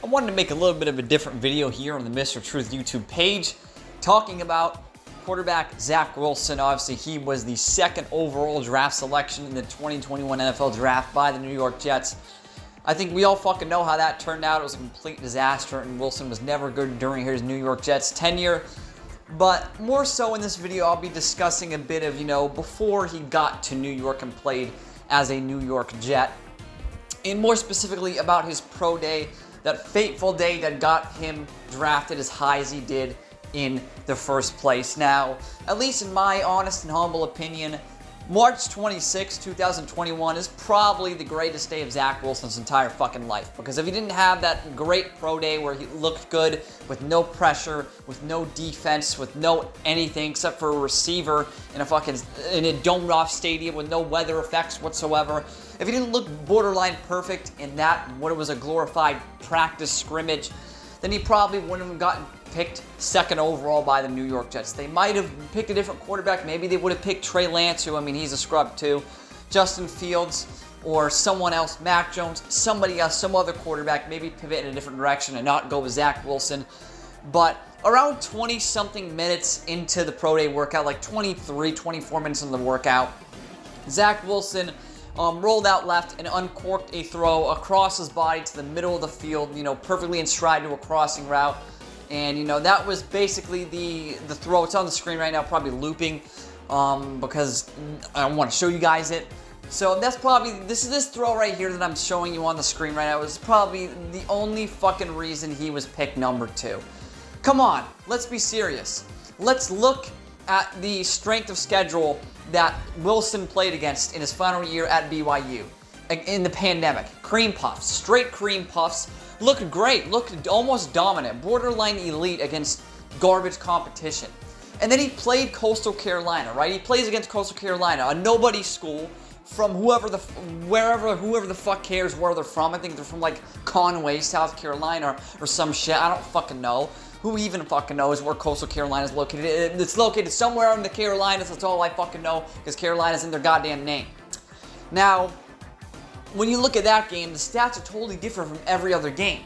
I wanted to make a little bit of a different video here on the Mr. Truth YouTube page, talking about quarterback Zack Wilson. Obviously, he was the second overall draft selection in the 2021 NFL Draft by the New York Jets. I think we all fucking know how that turned out. It was a complete disaster, and Wilson was never good during his New York Jets tenure. But more so in this video, I'll be discussing a bit of, before he got to New York and played as a New York Jet. And more specifically about his pro day, that fateful day that got him drafted as high as he did in the first place. Now, at least in my honest and humble opinion, March 26, 2021 is probably the greatest day of Zack Wilson's entire fucking life. Because if he didn't have that great pro day where he looked good with no pressure, with no defense, with no anything except for a receiver in a domed-off stadium with no weather effects whatsoever, if he didn't look borderline perfect in that, what it was a glorified practice scrimmage, then he probably wouldn't have gotten picked second overall by the New York Jets. They might have picked a different quarterback. Maybe they would have picked Trey Lance, who, he's a scrub too, Justin Fields, or someone else, Mac Jones, somebody else, some other quarterback, maybe pivot in a different direction and not go with Zack Wilson. But around 20-something minutes into the pro day workout, like 23, 24 minutes into the workout, Zack Wilson rolled out left and uncorked a throw across his body to the middle of the field, perfectly in stride to a crossing route. And, that was basically the throw. It's on the screen right now, probably looping, because I want to show you guys it. So that's probably, this throw right here that I'm showing you on the screen right now is probably the only fucking reason he was picked number 2. Come on, let's be serious. Let's look at the strength of schedule that Wilson played against in his final year at BYU in the pandemic. Cream puffs, straight cream puffs. Looked great, looked almost dominant, borderline elite against garbage competition. And then he played Coastal Carolina, right? He plays against Coastal Carolina, a nobody school from whoever the fuck cares where they're from. I think they're from like Conway, South Carolina or some shit. I don't fucking know. Who even fucking knows where Coastal Carolina is located? It's located somewhere in the Carolinas. That's all I fucking know, because Carolina's in their goddamn name. Now, when you look at that game, the stats are totally different from every other game.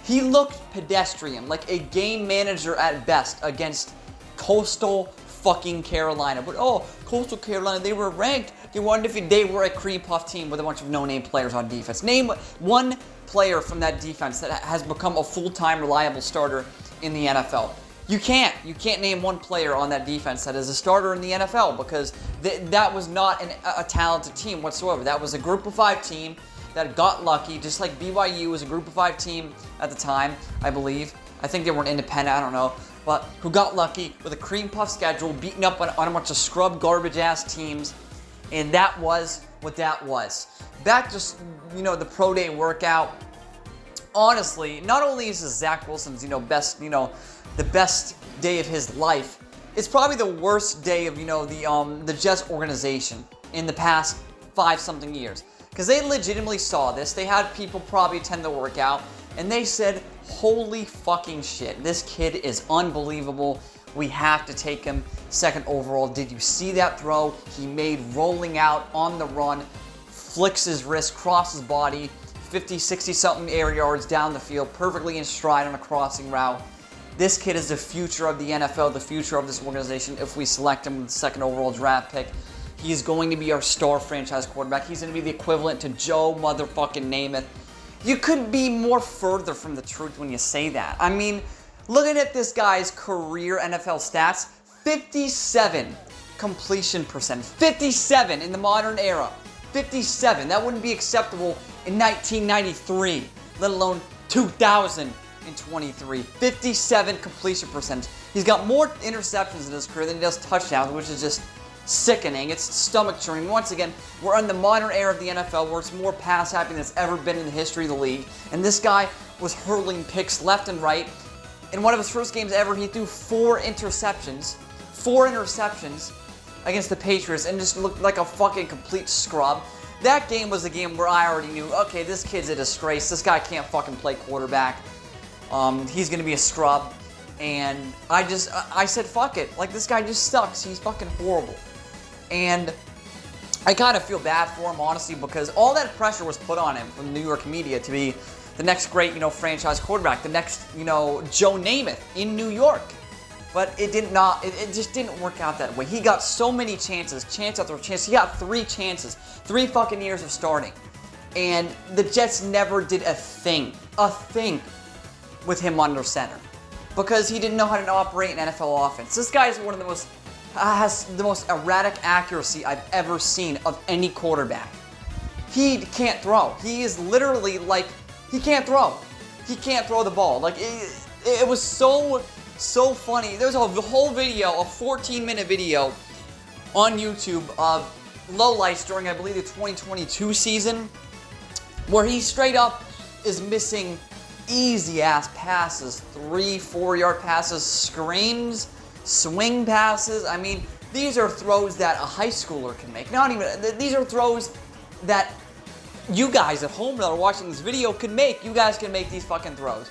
He looked pedestrian, like a game manager at best against Coastal fucking Carolina. But Coastal Carolina, they were ranked. They were undefeated. They were a cream puff team with a bunch of no-name players on defense. Name one player from that defense that has become a full-time reliable starter in the NFL. You can't name one player on that defense that is a starter in the NFL, because that was not a talented team whatsoever. That was a group of 5 team that got lucky, just like BYU was a group of 5 team at the time, I believe. I think they were an independent, I don't know, but who got lucky with a cream puff schedule, beating up on a bunch of scrub garbage ass teams, and that was what that was. Back to the pro day workout. Honestly, not only is this Zack Wilson's the best day of his life, it's probably the worst day of the Jets organization in the past 5-something years, because they legitimately saw this. They had people probably attend the workout, and they said, holy fucking shit, this kid is unbelievable. We have to take him second overall. Did you see that throw he made rolling out on the run? Flicks his wrist, crosses body, 50, 60-something air yards down the field, perfectly in stride on a crossing route. This kid is the future of the NFL, the future of this organization if we select him with the second overall draft pick. He is going to be our star franchise quarterback. He's going to be the equivalent to Joe motherfucking Namath. You couldn't be more further from the truth when you say that. Looking at this guy's career NFL stats, 57 completion percentage. 57 in the modern era. 57. That wouldn't be acceptable in 1993, let alone 2023. 57 completion percentage. He's got more interceptions in his career than he does touchdowns, which is just sickening. It's stomach-churning. Once again, we're in the modern era of the NFL where it's more pass-happy than it's ever been in the history of the league. And this guy was hurling picks left and right. In one of his first games ever, he threw 4 interceptions. 4 interceptions against the Patriots and just looked like a fucking complete scrub. That game was a game where I already knew, okay, this kid's a disgrace. This guy can't fucking play quarterback. He's going to be a scrub. And I said, fuck it. Like, this guy just sucks. He's fucking horrible. And I kind of feel bad for him, honestly, because all that pressure was put on him from the New York media to be the next great, franchise quarterback, the next, Joe Namath in New York. But it just didn't work out that way. He got so many chances, chance after chance. He got 3 chances, 3 fucking years of starting. And the Jets never did a thing with him under center. Because he didn't know how to operate an NFL offense. This guy is has the most erratic accuracy I've ever seen of any quarterback. He can't throw. He is literally like, he can't throw. He can't throw the ball. Like, it was so funny. There's a whole video, a 14-minute video on YouTube of lowlights during, I believe, the 2022 season, where he straight up is missing easy-ass passes, 3-4-yard passes, screens, swing passes. I mean, these are throws that a high schooler can make. These are throws that you guys at home that are watching this video can make. You guys can make these fucking throws.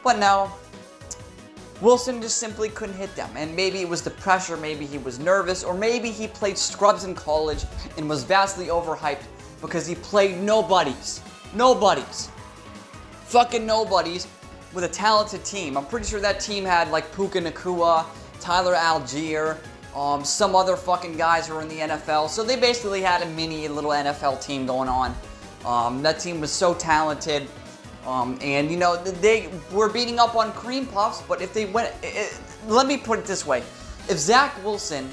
But no, Wilson just simply couldn't hit them. And maybe it was the pressure, maybe he was nervous, or maybe he played scrubs in college and was vastly overhyped because he played nobodies. Fucking nobodies with a talented team. I'm pretty sure that team had like Puka Nacua, Tyler Algier, some other fucking guys who were in the NFL. So they basically had a mini little NFL team going on. That team was so talented. And they were beating up on cream puffs, but if they went, let me put it this way. If Zack Wilson,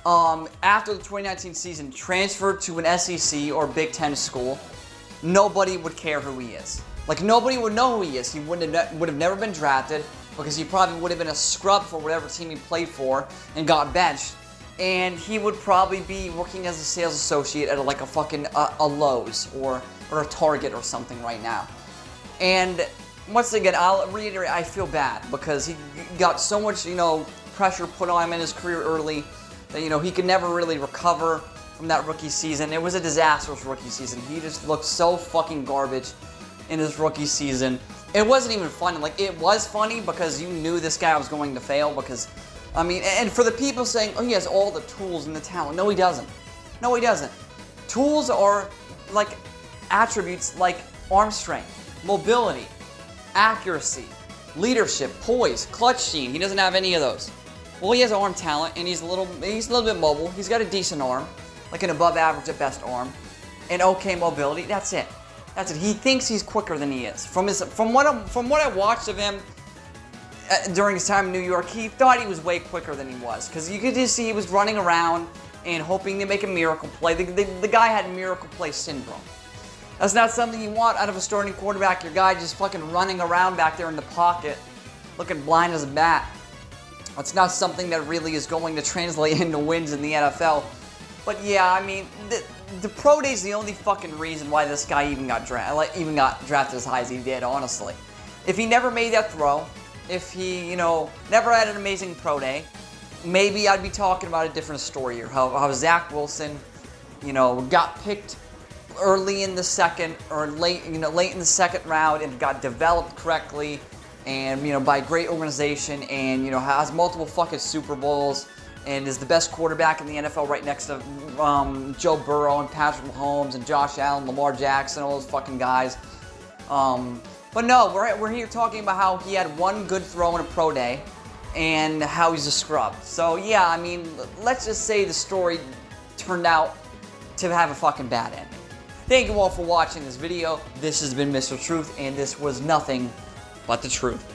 after the 2019 season, transferred to an SEC or Big Ten school, nobody would care who he is. Like, nobody would know who he is. He would have never been drafted because he probably would have been a scrub for whatever team he played for and got benched. And he would probably be working as a sales associate at a fucking a Lowe's or a Target or something right now. And once again, I'll reiterate, I feel bad because he got so much, pressure put on him in his career early that, he could never really recover from that rookie season. It was a disastrous rookie season. He just looked so fucking garbage in his rookie season. It wasn't even funny. Like, it was funny because you knew this guy was going to fail because, and for the people saying, oh, he has all the tools and the talent. No, he doesn't. No, he doesn't. Tools are like attributes like arm strength, mobility, accuracy, leadership, poise, clutch gene. He doesn't have any of those. Well, he has arm talent, and he's a little bit mobile. He's got a decent arm, like an above average at best arm, and okay mobility. That's it. That's it. He thinks he's quicker than he is. From what I watched of him during his time in New York, he thought he was way quicker than he was, because you could just see he was running around and hoping to make a miracle play. The guy had miracle play syndrome. That's not something you want out of a starting quarterback. Your guy just fucking running around back there in the pocket, looking blind as a bat. That's not something that really is going to translate into wins in the NFL. But yeah, the pro day is the only fucking reason why this guy even got drafted as high as he did, honestly. If he never made that throw, if he, never had an amazing pro day, maybe I'd be talking about a different story here. How Zack Wilson, got picked early in the second or late in the second round and got developed correctly and, by a great organization and, has multiple fucking Super Bowls and is the best quarterback in the NFL right next to Joe Burrow and Patrick Mahomes and Josh Allen, Lamar Jackson, all those fucking guys. But no, we're here talking about how he had one good throw in a pro day and how he's a scrub. So yeah, let's just say the story turned out to have a fucking bad ending. Thank you all for watching this video. This has been Mr. Truth, and this was nothing but the truth.